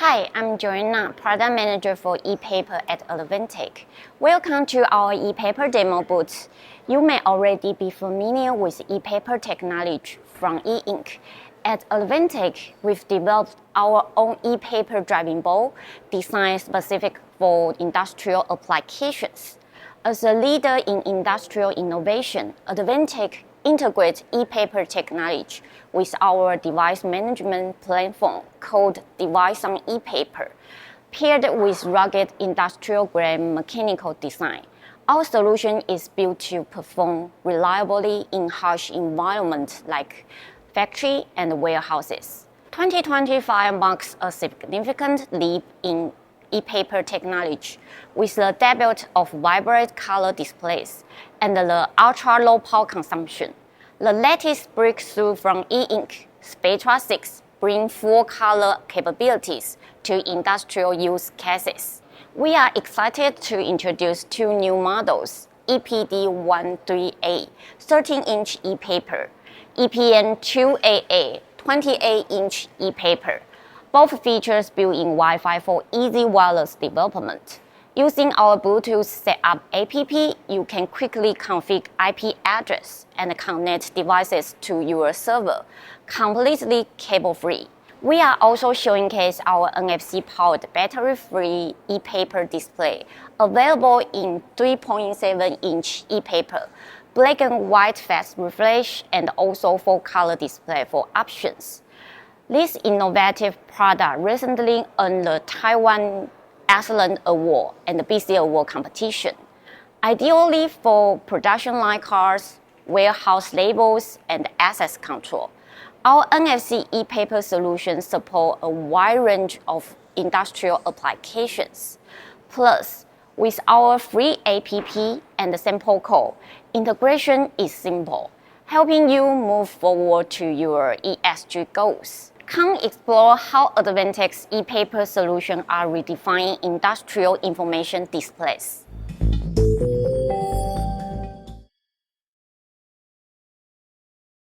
Hi, I'm Joanna, Product Manager for ePaper at Advantech. Welcome to our ePaper demo booth. You may already be familiar with ePaper technology from e-ink. At Advantech, we've developed our own ePaper driving board designed specific for industrial applications. As a leader in industrial innovation, Advantech integrates ePaper technology with our device management platform called Device on ePaper. Paired with rugged industrial-grade mechanical design, our solution is built to perform reliably in harsh environments like factory and warehouses. 2025 marks a significant leap in ePaper technology with the debut of vibrant color displays and the ultra-low power consumption. The latest breakthrough from e-ink, Spectra 6, bring full color capabilities to industrial use cases. We are excited to introduce two new models, EPD13A, 13-inch ePaper, EPN2AA, 28-inch ePaper. Both features built-in Wi-Fi for easy wireless development. Using our Bluetooth setup app, you can quickly configure IP address and connect devices to your server, completely cable-free. We are also showcasing our NFC-powered battery-free ePaper display, available in 3.7-inch ePaper, black and white fast refresh, and also full-color display for options. This innovative product recently earned the Taiwan Excellence Award and the BC Award competition. Ideally for production line cards, warehouse labels, and access control, our NFC ePaper solutions support a wide range of industrial applications. Plus, with our free app and sample code, integration is simple, helping you move forward to your ESG goals. Come explore how Advantech's ePaper solutions are redefining industrial information displays.